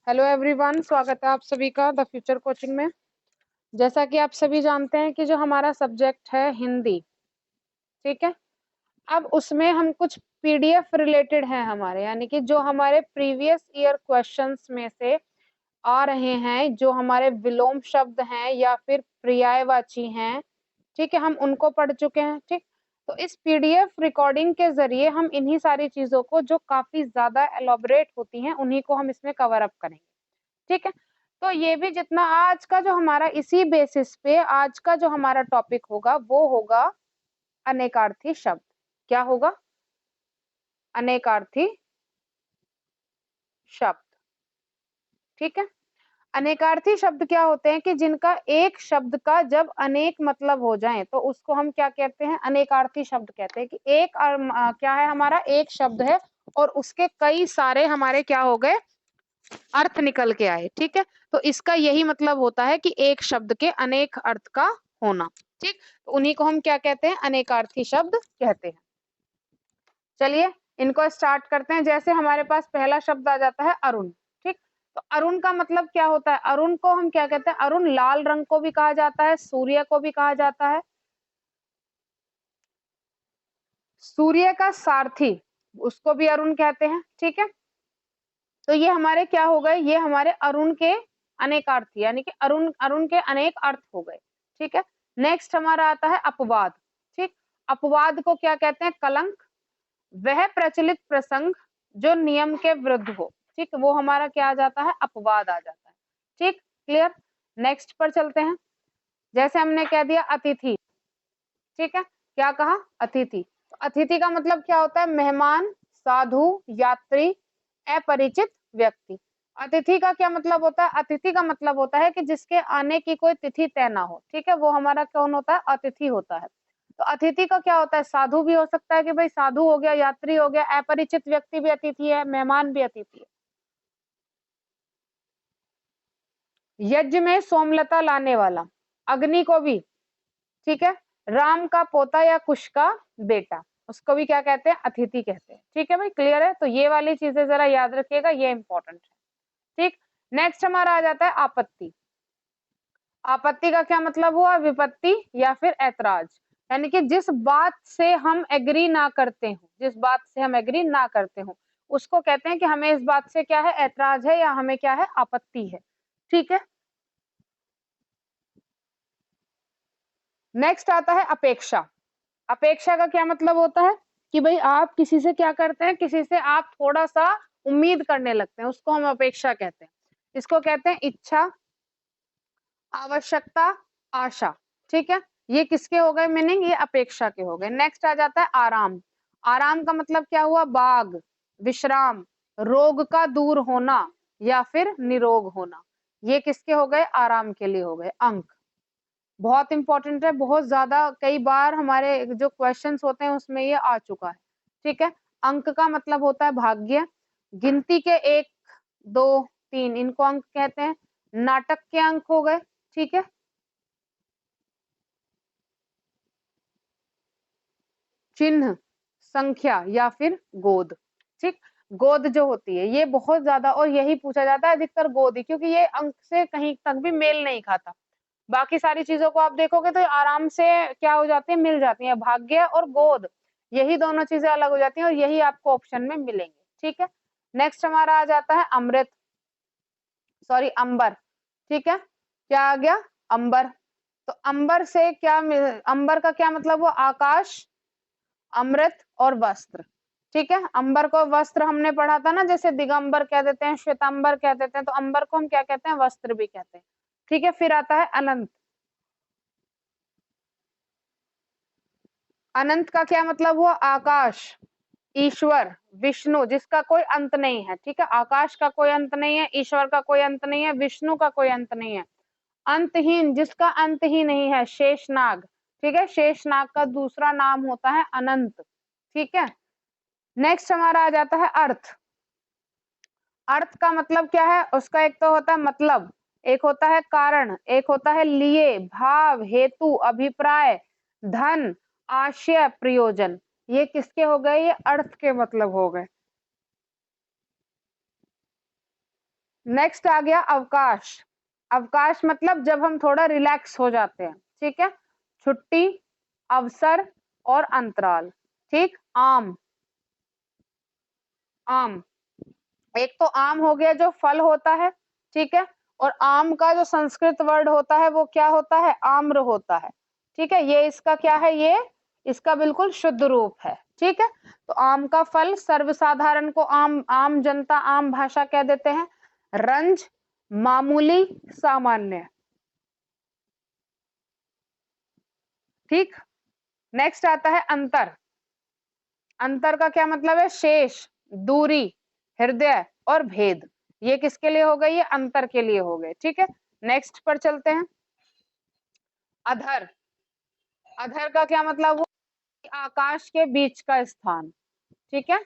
Hello everyone, स्वागत है आप सभी का द फ्यूचर कोचिंग में। जैसा कि आप सभी जानते हैं कि जो हमारा सब्जेक्ट है हिंदी, ठीक है। अब उसमें हम कुछ पीडीएफ रिलेटेड हैं हमारे, यानी कि जो हमारे प्रीवियस ईयर क्वेश्चंस में से आ रहे हैं, जो हमारे विलोम शब्द हैं या फिर पर्यायवाची हैं, ठीक है, हम उनको पढ़ चुके हैं। ठीक, तो इस पीडीएफ रिकॉर्डिंग के जरिए हम इन्हीं सारी चीजों को, जो काफी ज्यादा एलोबरेट होती हैं, उन्हीं को हम इसमें कवर अप करेंगे। ठीक है, तो ये भी जितना आज का जो हमारा, इसी बेसिस पे आज का जो हमारा टॉपिक होगा वो होगा अनेकार्थी शब्द। क्या होगा? अनेकार्थी शब्द। ठीक है, अनेकार्थी शब्द क्या होते हैं कि जिनका एक शब्द का जब अनेक मतलब हो जाए तो उसको हम क्या कहते हैं? अनेकार्थी शब्द कहते हैं। कि एक क्या है, हमारा एक शब्द है और उसके कई सारे हमारे क्या हो गए, अर्थ निकल के आए। ठीक है, तो इसका यही मतलब होता है कि एक शब्द के अनेक अर्थ का होना। ठीक, तो उन्हीं को हम क्या कहते हैं? अनेकार्थी शब्द कहते हैं। चलिए इनको स्टार्ट करते हैं। जैसे हमारे पास पहला शब्द आ जाता है अरुण। ठीक, तो अरुण का मतलब क्या होता है? अरुण को हम क्या कहते हैं? अरुण लाल रंग को भी कहा जाता है, सूर्य को भी कहा जाता है। सूर्य का सारथी, उसको भी अरुण कहते हैं। ठीक है, तो ये हमारे क्या हो गए? ये हमारे अरुण के अनेकार्थी, यानी कि अरुण अरुण के अनेक अर्थ हो गए। ठीक है, नेक्स्ट हमारा आता है अपवाद। ठीक, अपवाद को क्या कहते हैं? कलंक। वह प्रचलित प्रसंग जो नियम के विरुद्ध हो, ठीक, वो हमारा क्या आ जाता है? अपवाद आ जाता है। ठीक, क्लियर। नेक्स्ट पर चलते हैं। जैसे हमने कह दिया अतिथि। ठीक है, क्या कहा? अतिथि। तो अतिथि का मतलब क्या होता है? मेहमान, साधु, यात्री, अपरिचित व्यक्ति। अतिथि का क्या मतलब होता है? अतिथि का मतलब होता है कि जिसके आने की कोई तिथि तय ना हो। ठीक है, वो हमारा कौन होता है? अतिथि होता है। तो अतिथि का क्या होता है? साधु भी हो सकता है कि भाई साधु हो गया, यात्री हो गया, अपरिचित व्यक्ति भी अतिथि है, मेहमान भी अतिथि है। यज्ञ में सोमलता लाने वाला, अग्नि को भी, ठीक है, राम का पोता या कुश का बेटा, उसको भी क्या कहते हैं? अतिथि कहते हैं। ठीक है भाई, क्लियर है? तो ये वाली चीजें जरा याद रखिएगा, ये इंपॉर्टेंट है। ठीक, नेक्स्ट हमारा आ जाता है आपत्ति। आपत्ति का क्या मतलब हुआ? विपत्ति या फिर ऐतराज, यानी कि जिस बात से हम एग्री ना करते हो, जिस बात से हम एग्री ना करते हो, उसको कहते हैं कि हमें इस बात से क्या है? ऐतराज है, या हमें क्या है? आपत्ति है। ठीक है, नेक्स्ट आता है अपेक्षा। अपेक्षा का क्या मतलब होता है? कि भाई आप किसी से क्या करते हैं? किसी से आप थोड़ा सा उम्मीद करने लगते हैं, उसको हम अपेक्षा कहते हैं। इसको कहते हैं इच्छा, आवश्यकता, आशा। ठीक है, ये किसके हो गए मीनिंग? ये अपेक्षा के हो गए। नेक्स्ट आ जाता है आराम। आराम का मतलब क्या हुआ? बाग, विश्राम, रोग का दूर होना या फिर निरोग होना। ये किसके हो गए? आराम के लिए हो गए। अंक बहुत इंपॉर्टेंट है, बहुत ज्यादा, कई बार हमारे जो क्वेश्चंस होते हैं उसमें ये आ चुका है। ठीक है, अंक का मतलब होता है भाग्य। गिनती के 1, 2, 3, इनको अंक कहते हैं। नाटक के अंक हो गए। ठीक है, चिन्ह, संख्या या फिर गोद। ठीक, गोद जो होती है ये बहुत ज्यादा, और यही पूछा जाता है अधिकतर, गोद ही, क्योंकि ये अंक से कहीं तक भी मेल नहीं खाता। बाकी सारी चीजों को आप देखोगे तो आराम से क्या हो जाती है? मिल जाती है। भाग्य और गोद, यही दोनों चीजें अलग हो जाती हैं और यही आपको ऑप्शन में मिलेंगे। ठीक है, नेक्स्ट हमारा आ जाता है अमृत, सॉरी अंबर। ठीक है, क्या आ गया? अंबर। तो अंबर से क्या अंबर का क्या मतलब हुआ? आकाश, अमृत और वस्त्र। ठीक है, अंबर को वस्त्र हमने पढ़ा था ना, जैसे दिगंबर कह देते हैं, श्वेतांबर कह देते हैं, तो अंबर को हम क्या कहते हैं? वस्त्र भी कहते हैं। ठीक है, फिर आता है अनंत। अनंत का क्या मतलब हुआ? आकाश, ईश्वर, विष्णु, जिसका कोई अंत नहीं है। ठीक है, आकाश का कोई अंत नहीं है, ईश्वर का कोई अंत नहीं है, विष्णु का कोई अंत नहीं है। अंतहीन, जिसका अंत ही नहीं है, शेषनाग। ठीक है, शेषनाग का दूसरा नाम होता है अनंत। ठीक है, नेक्स्ट हमारा आ जाता है अर्थ। अर्थ का मतलब क्या है? उसका एक तो होता है मतलब, एक होता है कारण, एक होता है लिए, भाव, हेतु, अभिप्राय, धन, आशय, प्रयोजन। ये किसके हो गए? ये अर्थ के मतलब हो गए। नेक्स्ट आ गया अवकाश। अवकाश मतलब जब हम थोड़ा रिलैक्स हो जाते हैं, ठीक है। छुट्टी, अवसर और अंतराल, ठीक। आम, आम, एक तो आम हो गया जो फल होता है, ठीक है। और आम का जो संस्कृत वर्ड होता है वो क्या होता है, आम्र होता है, ठीक है। ये इसका क्या है, ये इसका बिल्कुल शुद्ध रूप है, ठीक है। तो आम का फल सर्वसाधारण को आम, आम जनता, आम भाषा कह देते हैं। रंज, मामूली, सामान्य, ठीक। नेक्स्ट आता है अंतर। अंतर का क्या मतलब है, शेष, दूरी, हृदय और भेद। ये किसके लिए हो गई, ये अंतर के लिए हो गए, ठीक है। नेक्स्ट पर चलते हैं। अधर। अधर का क्या मतलब हुआ, आकाश के बीच का स्थान, ठीक है।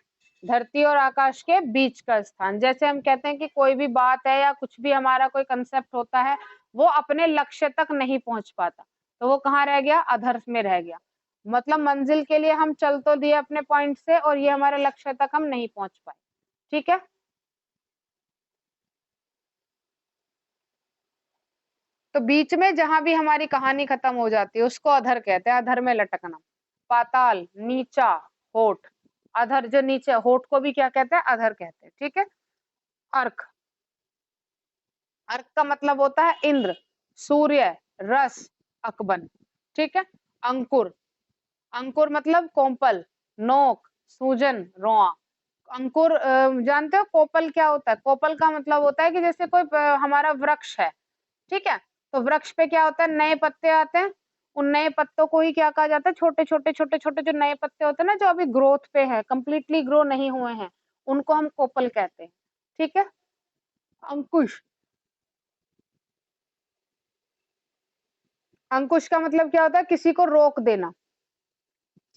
धरती और आकाश के बीच का स्थान। जैसे हम कहते हैं कि कोई भी बात है या कुछ भी हमारा कोई कंसेप्ट होता है, वो अपने लक्ष्य तक नहीं पहुंच पाता, तो वो कहाँ रह गया, अधर में रह गया। मतलब मंजिल के लिए हम चल तो दिए अपने पॉइंट से, और ये हमारे लक्ष्य तक हम नहीं पहुंच पाए, ठीक है। तो बीच में जहां भी हमारी कहानी खत्म हो जाती है उसको अधर कहते हैं, अधर में लटकना। पाताल, नीचा, होठ। अधर जो नीचे, होठ को भी क्या कहते हैं, अधर कहते हैं, ठीक है। अर्क। अर्क का मतलब होता है इंद्र, सूर्य, रस, अकबन, ठीक है। अंकुर। अंकुर मतलब कोंपल, नोक, सूजन, रोआ। अंकुर जानते हो कोपल क्या होता है, कोपल का मतलब होता है कि जैसे कोई हमारा वृक्ष है, ठीक है। तो वृक्ष पे क्या होता है, नए पत्ते आते हैं, उन नए पत्तों को ही क्या कहा जाता है, छोटे छोटे छोटे छोटे जो नए पत्ते होते हैं ना, जो अभी ग्रोथ पे है, कंप्लीटली ग्रो नहीं हुए हैं, उनको हम कोपल कहते हैं, ठीक है। अंकुश। अंकुश का मतलब क्या होता है, किसी को रोक देना,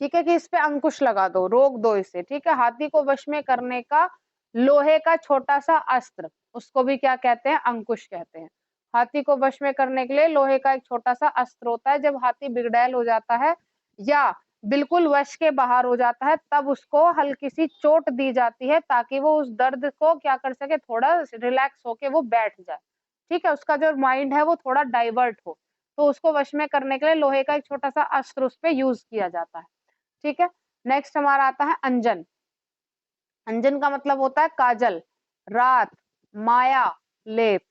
ठीक है, कि इस पे अंकुश लगा दो, रोक दो इसे, ठीक है। हाथी को वश में करने का लोहे का छोटा सा अस्त्र, उसको भी क्या कहते हैं, अंकुश कहते हैं। हाथी को वश में करने के लिए लोहे का एक छोटा सा अस्त्र होता है। जब हाथी बिगड़ैल हो जाता है या बिल्कुल वश के बाहर हो जाता है, तब उसको हल्की सी चोट दी जाती है, ताकि वो उस दर्द को क्या कर सके, थोड़ा रिलैक्स होके वो बैठ जाए, ठीक है। उसका जो माइंड है वो थोड़ा डाइवर्ट हो, तो उसको वश में करने के लिए लोहे का एक छोटा सा अस्त्र उस पे यूज किया जाता है, ठीक है। नेक्स्ट हमारा आता है अंजन। अंजन का मतलब होता है काजल, रात, माया, लेप,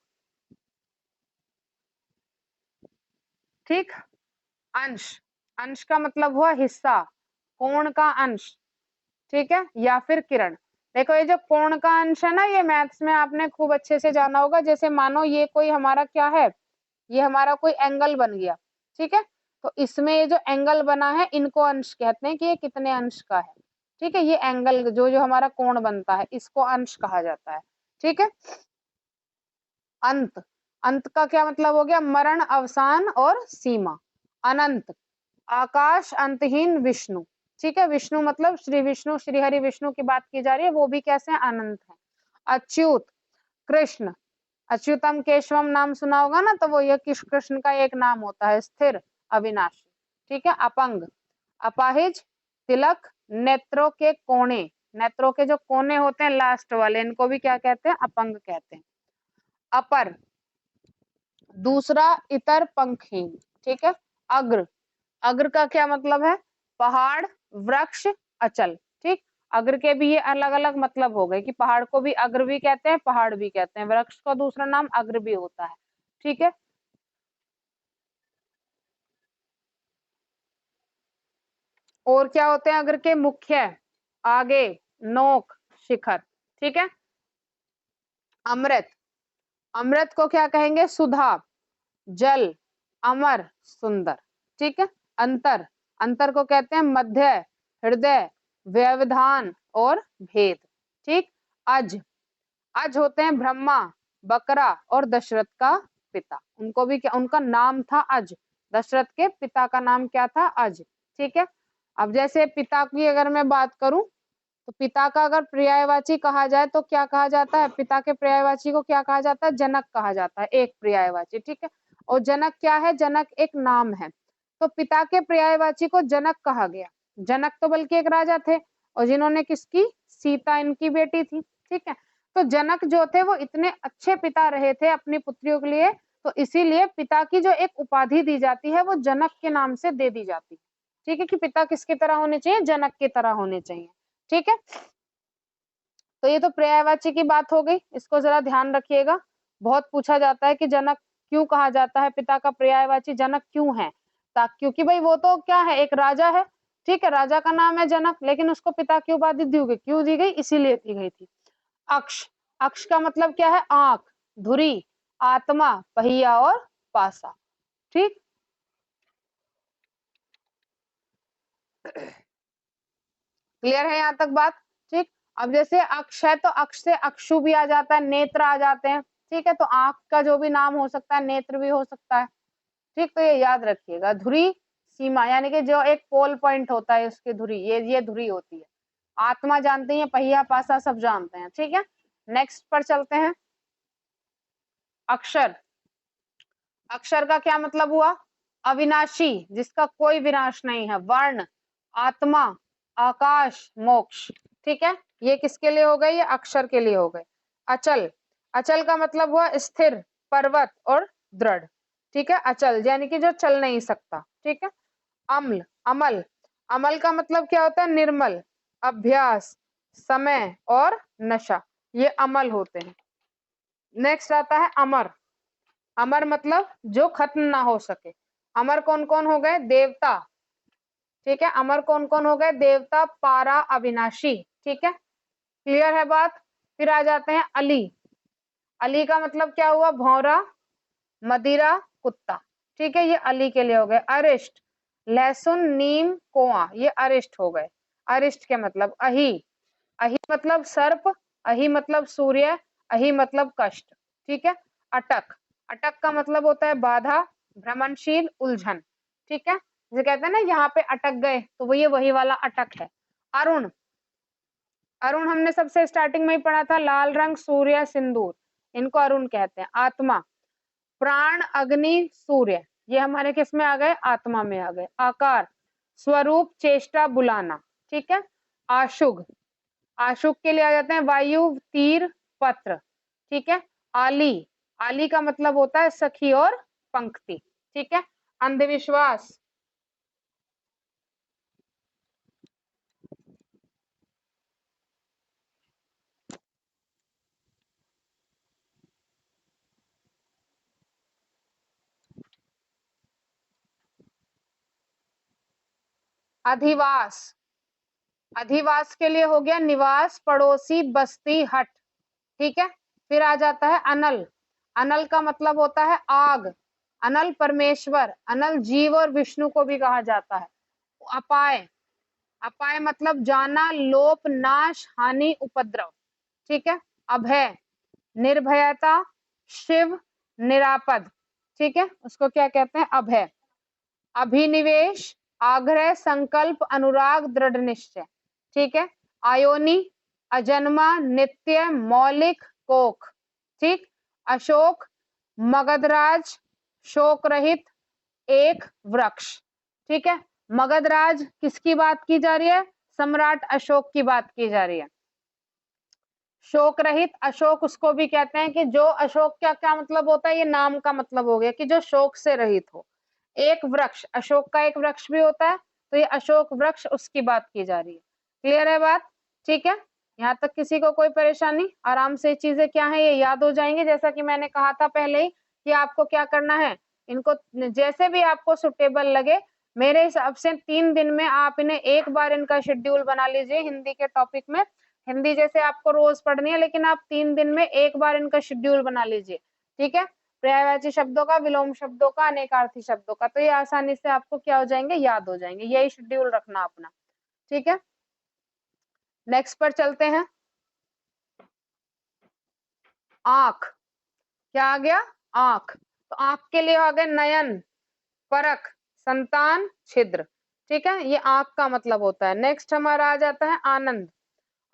ठीक। अंश। अंश का मतलब हुआ हिस्सा, कोण का अंश, ठीक है, या फिर किरण। देखो ये जो कोण का अंश है ना, ये मैथ्स में आपने खूब अच्छे से जाना होगा। जैसे मानो ये कोई हमारा क्या है, ये हमारा कोई एंगल बन गया, ठीक है। तो इसमें ये जो एंगल बना है, इनको अंश कहते हैं, कि ये कितने अंश का है, ठीक है। ये एंगल जो जो हमारा कोण बनता है, इसको अंश कहा जाता है, ठीक है। अंत। अंत का क्या मतलब हो गया, मरण, अवसान और सीमा। अनंत, आकाश, अंतहीन, विष्णु, ठीक है। विष्णु मतलब श्री विष्णु, श्री हरि विष्णु की बात की जा रही है, वो भी कैसे हैं, अनंत है। अच्युत, कृष्ण, अच्युतम केशवम नाम सुना होगा ना, तो वो ये कृष्ण का एक नाम होता है। स्थिर, अविनाशी, ठीक है। अपंग, अपाहिज, तिलक, नेत्रों के कोने, नेत्रों के जो कोने होते हैं लास्ट वाले, इनको भी क्या कहते हैं, अपंग कहते हैं। अपर, दूसरा, इतर, पंखहीन, ठीक है। अग्र। अग्र का क्या मतलब है, पहाड़, वृक्ष, अचल, ठीक। अग्र के भी ये अलग अलग मतलब हो गए, कि पहाड़ को भी अग्र भी कहते हैं, पहाड़ भी कहते हैं, वृक्ष का दूसरा नाम अग्र भी होता है, ठीक है। और क्या होते हैं अग्र के, मुख्य, आगे, नोक, शिखर, ठीक है। अमृत। अमृत को क्या कहेंगे, सुधा, जल, अमर, सुंदर, ठीक है। अंतर। अंतर को कहते हैं मध्य, हृदय, व्यवधान और भेद, ठीक। अज। अज होते हैं ब्रह्मा, बकरा और दशरथ का पिता, उनको भी क्या, उनका नाम था अज, दशरथ के पिता का नाम क्या था, अज, ठीक है। अब जैसे पिता की अगर मैं बात करूं, तो पिता का अगर पर्यायवाची कहा जाए तो क्या कहा जाता है, पिता के पर्यायवाची को क्या कहा जाता है, जनक कहा जाता है, एक पर्यायवाची, ठीक है। और जनक क्या है, जनक एक नाम है, तो पिता के पर्यायवाची को जनक कहा गया। जनक तो बल्कि एक राजा थे, और जिन्होंने किसकी, सीता इनकी बेटी थी, ठीक है। तो जनक जो थे वो इतने अच्छे पिता रहे थे अपनी पुत्रियों के लिए, तो इसीलिए पिता की जो एक उपाधि दी जाती है वो जनक के नाम से दे दी जाती है। ठीक है, कि पिता किसकी तरह होने चाहिए, जनक की तरह होने चाहिए। ठीक है, तो ये तो पर्यायवाची की बात हो गई, इसको जरा ध्यान रखिएगा। बहुत पूछा जाता है कि जनक क्यों कहा जाता है, पिता का पर्यायवाची जनक क्यों है, क्योंकि भाई वो तो क्या है, एक राजा है। ठीक है, राजा का नाम है जनक, लेकिन उसको पिता की उपाधि दी गई, क्यों दी गई, इसीलिए दी गई थी। अक्ष, अक्ष का मतलब क्या है, आंख, धुरी, आत्मा, पहिया और पासा। ठीक, क्लियर है यहाँ तक बात। ठीक, अब जैसे अक्ष है तो अक्ष से अक्षु भी आ जाता है, नेत्र आ जाते हैं। ठीक है, तो आंख का जो भी नाम हो सकता है, नेत्र भी हो सकता है। ठीक, तो ये याद रखिएगा। धुरी, सीमा, यानी कि जो एक पोल पॉइंट होता है उसकी धुरी, ये धुरी होती है। आत्मा जानते हैं, पहिया पासा सब जानते हैं। ठीक है, नेक्स्ट पर चलते हैं। अक्षर, अक्षर का क्या मतलब हुआ, अविनाशी, जिसका कोई विनाश नहीं है। वर्ण, आत्मा, आकाश, मोक्ष। ठीक है, ये किसके लिए हो गए, ये अक्षर के लिए हो गए। अचल, अचल का मतलब हुआ स्थिर, पर्वत और दृढ़। ठीक है, अचल यानी कि जो चल नहीं सकता। ठीक है, अम्ल, अमल, अमल का मतलब क्या होता है, निर्मल, अभ्यास, समय और नशा, ये अमल होते हैं। नेक्स्ट आता है अमर, अमर मतलब जो खत्म ना हो सके। अमर कौन कौन हो गए, देवता। ठीक है, अमर कौन कौन हो गए, देवता, पारा, अविनाशी। ठीक है, क्लियर है बात। फिर आ जाते हैं अली, अली का मतलब क्या हुआ, भौरा, मदिरा, कुत्ता। ठीक है, ये अली के लिए हो गए। अरिष्ट, लहसुन, नीम, कोआ, ये अरिष्ट हो गए। अरिष्ट के मतलब अहि, अहि मतलब सर्प, अहि मतलब सूर्य, अहि मतलब कष्ट। ठीक है, अटक, अटक का मतलब होता है बाधा, भ्रमणशील, उलझन। ठीक है, जो कहते हैं ना यहाँ पे अटक गए, तो वो ये वही वाला अटक है। अरुण, अरुण हमने सबसे स्टार्टिंग में ही पढ़ा था, लाल रंग, सूर्य, सिंदूर, इनको अरुण कहते हैं। आत्मा, प्राण, अग्नि, सूर्य, ये हमारे किस में आ गए, आत्मा में आ गए। आकार, स्वरूप, चेष्टा, बुलाना। ठीक है, आशुग, आशुक के लिए आ जाते हैं वायु, तीर, पत्र। ठीक है, आली, आली का मतलब होता है सखी और पंक्ति। ठीक है, अंधविश्वास, अधिवास, अधिवास के लिए हो गया निवास, पड़ोसी, बस्ती, हट। ठीक है, फिर आ जाता है अनल, अनल का मतलब होता है आग, अनल परमेश्वर, अनल जीव और विष्णु को भी कहा जाता है। अपाय, अपाय मतलब जाना, लोप, नाश, हानि, उपद्रव। ठीक है, अभय, निर्भयता, शिव, निरापद। ठीक है, उसको क्या कहते हैं, अभय। अभिनिवेश, आग्रह, संकल्प, अनुराग, दृढ़ निश्चय। ठीक है, आयोनी, अजन्मा, नित्य, मौलिक, कोख। ठीक, अशोक, मगधराज, शोक रहित, एक, वृक्ष। ठीक है, मगधराज किसकी बात की जा रही है, सम्राट अशोक की बात की जा रही है। शोक रहित, अशोक उसको भी कहते हैं कि जो अशोक का क्या मतलब होता है, ये नाम का मतलब हो गया कि जो शोक से रहित हो। एक वृक्ष, अशोक का एक वृक्ष भी होता है, तो ये अशोक वृक्ष उसकी बात की जा रही है। क्लियर है बात। ठीक है, यहाँ तक किसी को कोई परेशानी, आराम से चीजें क्या है ये याद हो जाएंगी। जैसा कि मैंने कहा था पहले ही कि आपको क्या करना है, इनको जैसे भी आपको सुटेबल लगे, मेरे हिसाब से 3 दिन में आप इन्हें एक बार इनका शेड्यूल बना लीजिए हिंदी के टॉपिक में। हिंदी जैसे आपको रोज पढ़नी है, लेकिन आप 3 दिन में एक बार इनका शेड्यूल बना लीजिए। ठीक है, पर्यायवाची शब्दों का, विलोम शब्दों का, अनेकार्थी शब्दों का, तो ये आसानी से आपको क्या हो जाएंगे, याद हो जाएंगे। यही शेड्यूल रखना अपना। ठीक है, नेक्स्ट पर चलते हैं। आंख, क्या आ गया, आंख, तो आंख के लिए आ गए नयन, परख, संतान, छिद्र। ठीक है, ये आंख का मतलब होता है। नेक्स्ट हमारा आ जाता है आनंद,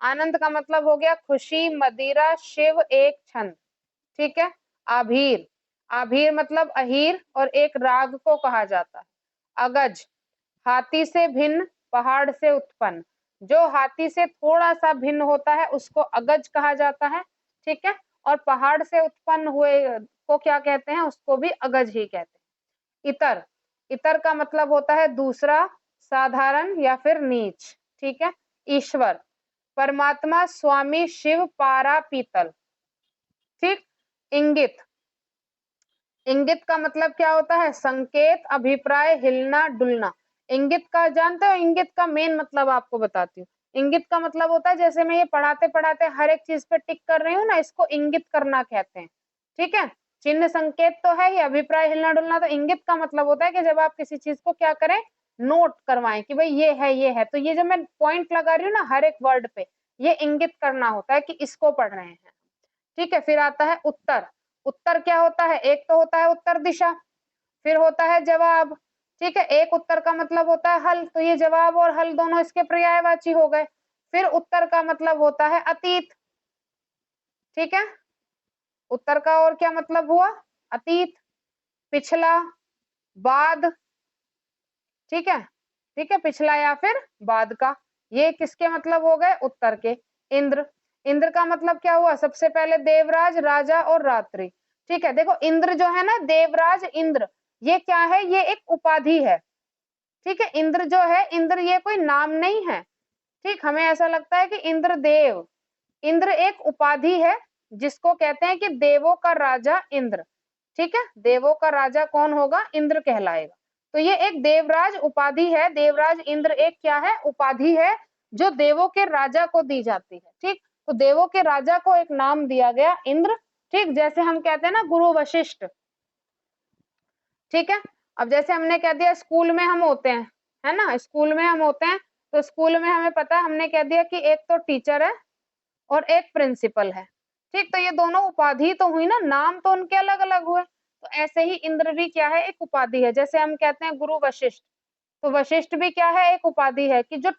आनंद का मतलब हो गया खुशी, मदिरा, शिव, एक, छंद। ठीक है, आभीर, आभीर मतलब अहीर और एक राग को कहा जाता है। अगज, हाथी से भिन्न, पहाड़ से उत्पन्न, जो हाथी से थोड़ा सा भिन्न होता है उसको अगज कहा जाता है। ठीक है। और पहाड़ से उत्पन्न हुए को क्या कहते हैं, उसको भी अगज ही कहते हैं। इतर, इतर का मतलब होता है दूसरा, साधारण या फिर नीच, ठीक है। ईश्वर, परमात्मा, स्वामी, शिव, पारा, पीतल, ठीक। इंगित, इंगित का मतलब क्या होता है, संकेत, अभिप्राय, हिलना, डुलना। इंगित का जानते हो, इंगित का मेन मतलब आपको बताती हूँ। इंगित का मतलब होता है, जैसे मैं ये पढ़ाते पढ़ाते हर एक चीज पे टिक कर रही हूँ ना, इसको इंगित करना कहते हैं, ठीक है। चिन्ह संकेत तो है ही, अभिप्राय, हिलना डुलना। तो इंगित का मतलब होता है कि जब आप किसी चीज को क्या करें, नोट करवाएं कि भाई ये है, ये है। तो ये जब मैं पॉइंट लगा रही हूँ ना हर एक वर्ड पे, ये इंगित करना होता है कि इसको पढ़ रहे हैं, ठीक है। फिर आता है उत्तर, उत्तर क्या होता है, एक तो होता है उत्तर दिशा, फिर होता है जवाब, ठीक है। एक उत्तर का मतलब होता है हल, तो ये जवाब और हल दोनों इसके पर्यायवाची हो गए। फिर उत्तर का मतलब होता है अतीत, ठीक है। उत्तर का और क्या मतलब हुआ, अतीत, पिछला, बाद, ठीक है, ठीक है। पिछला या फिर बाद का, ये किसके मतलब हो गए, उत्तर के। इंद्र, इंद्र का मतलब क्या हुआ, सबसे पहले देवराज, राजा और रात्रि, ठीक है। देखो इंद्र जो है ना, देवराज इंद्र, ये क्या है, ये एक उपाधि है, ठीक है। इंद्र जो है, इंद्र ये कोई नाम नहीं है, ठीक। हमें ऐसा लगता है कि इंद्रदेव, इंद्र एक उपाधि है जिसको कहते हैं कि देवों का राजा इंद्र, ठीक है। देवों का राजा कौन होगा, इंद्र कहलाएगा। तो ये एक देवराज उपाधि है, देवराज इंद्र एक क्या है, उपाधि है जो देवों के राजा को दी जाती है, ठीक। तो देवों के राजा को एक नाम दिया गया इंद्र, ठीक। जैसे हम कहते हैं ना गुरु वशिष्ठ, ठीक है। अब जैसे हमने कह दिया स्कूल में हम होते हैं, है ना, स्कूल में हम होते हैं, तो स्कूल में हमें पता है, हमने कह दिया कि एक तो टीचर है और एक प्रिंसिपल है, ठीक। तो ये दोनों उपाधि तो हुई ना, नाम तो उनके अलग अलग हुए। तो ऐसे ही इंद्र भी क्या है, एक उपाधि है। जैसे हम कहते हैं गुरु वशिष्ठ, तो वशिष्ठ भी क्या है, एक उपाधि है कि जो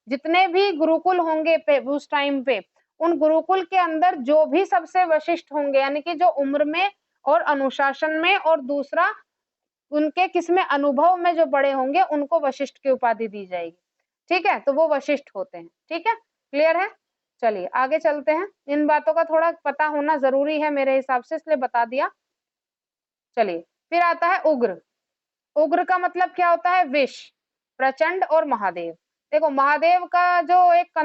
जितने भी गुरुकुल होंगे पे उस टाइम पे, उन गुरुकुल के अंदर जो भी सबसे वशिष्ठ होंगे, यानी कि जो उम्र में और अनुशासन में और दूसरा उनके किसमें अनुभव में जो बड़े होंगे, उनको वशिष्ठ की उपाधि दी जाएगी, ठीक है। तो वो वशिष्ठ होते हैं, ठीक है। क्लियर है, चलिए आगे चलते हैं। इन बातों का थोड़ा पता होना जरूरी है मेरे हिसाब से, इसलिए बता दिया। चलिए फिर आता है उग्र, उग्र का मतलब क्या होता है, विष, प्रचंड और महादेव। देखो महादेव का जो एक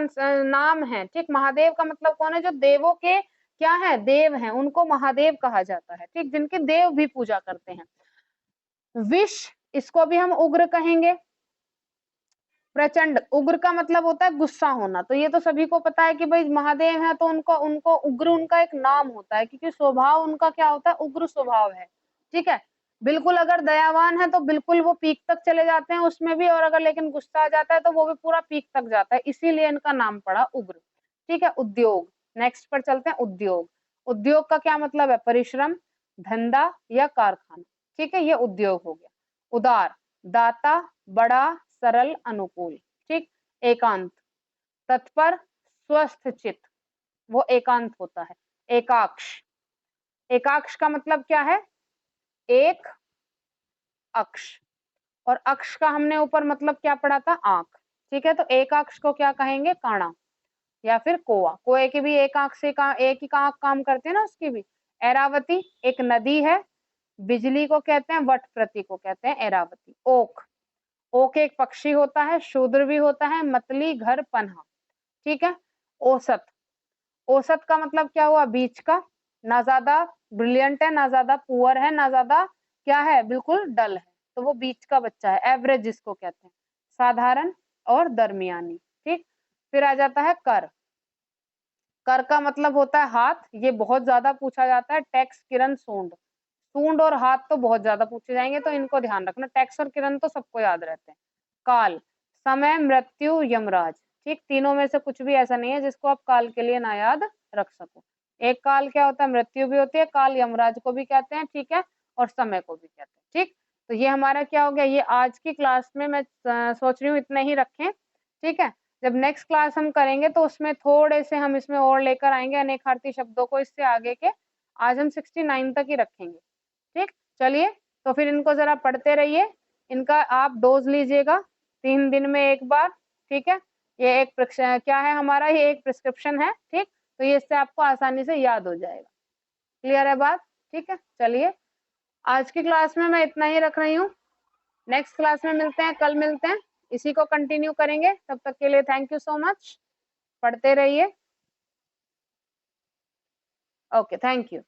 नाम है, ठीक। महादेव का मतलब कौन है, जो देवों के क्या है, देव हैं, उनको महादेव कहा जाता है, ठीक। जिनकी देव भी पूजा करते हैं। विष, इसको भी हम उग्र कहेंगे। प्रचंड, उग्र का मतलब होता है गुस्सा होना। तो ये तो सभी को पता है कि भाई महादेव है तो उनको उनको उग्र उनका एक नाम होता है, क्योंकि स्वभाव उनका क्या होता है, उग्र स्वभाव है, ठीक है। बिल्कुल अगर दयावान है तो बिल्कुल वो पीक तक चले जाते हैं उसमें भी, और अगर लेकिन गुस्सा आ जाता है तो वो भी पूरा पीक तक जाता है, इसीलिए इनका नाम पड़ा उग्र, ठीक है। उद्योग, नेक्स्ट पर चलते हैं। उद्योग, उद्योग का क्या मतलब है, परिश्रम, धंधा या कारखाना, ठीक है। ये उद्योग हो गया। उदार, दाता, बड़ा, सरल, अनुकूल, ठीक। एकांत, तत्पर, स्वस्थ चित्त, वो एकांत होता है। एकाक्ष, एकाक्ष का मतलब क्या है, एक अक्ष, और अक्ष का हमने ऊपर मतलब क्या पढ़ा था, आंख, ठीक है। तो एक अक्ष को क्या कहेंगे, काणा या फिर कोआ। कोए की भी एक आंख से एक ही आंख काम करते हैं ना उसकी भी। एरावती एक नदी है, बिजली को कहते हैं, वट प्रति को कहते हैं एरावती। ओक, ओक एक पक्षी होता है, शूद्र भी होता है, मतली, घर, पन्हा, ठीक है। औसत, औसत का मतलब क्या हुआ, बीच का, ना ज्यादा ब्रिलियंट है ना ज्यादा पुअर है ना ज्यादा क्या है, बिल्कुल डल है, तो वो बीच का बच्चा है, एवरेज जिसको कहते हैं। साधारण और दरमियानी, ठीक। फिर आ जाता है कर, कर का मतलब होता है हाथ, ये बहुत ज्यादा पूछा जाता है। टैक्स, किरण, सूंड, सूंड और हाथ तो बहुत ज्यादा पूछे जाएंगे, तो इनको ध्यान रखना। टैक्स और किरण तो सबको याद रहते हैं। काल, समय, मृत्यु, यमराज, ठीक। तीनों में से कुछ भी ऐसा नहीं है जिसको आप काल के लिए ना याद रख सको। एक काल क्या होता है, मृत्यु भी होती है, काल यमराज को भी कहते हैं, ठीक है, और समय को भी कहते हैं, ठीक। तो ये हमारा क्या हो गया, ये आज की क्लास में मैं सोच रही हूँ इतने ही रखें, ठीक है। जब नेक्स्ट क्लास हम करेंगे तो उसमें थोड़े से हम इसमें और लेकर आएंगे अनेकार्थी शब्दों को, इससे आगे के। आज हम 69 तक ही रखेंगे, ठीक। चलिए, तो फिर इनको जरा पढ़ते रहिए, इनका आप डोज लीजिएगा 3 दिन में एक बार, ठीक है। ये एक क्या है हमारा, ये एक प्रिस्क्रिप्शन है, ठीक। तो ये इससे आपको आसानी से याद हो जाएगा। क्लियर है बात? ठीक है, चलिए आज की क्लास में मैं इतना ही रख रही हूँ। नेक्स्ट क्लास में मिलते हैं, कल मिलते हैं, इसी को कंटिन्यू करेंगे। तब तक के लिए थैंक यू सो मच, पढ़ते रहिए। Okay, thank you.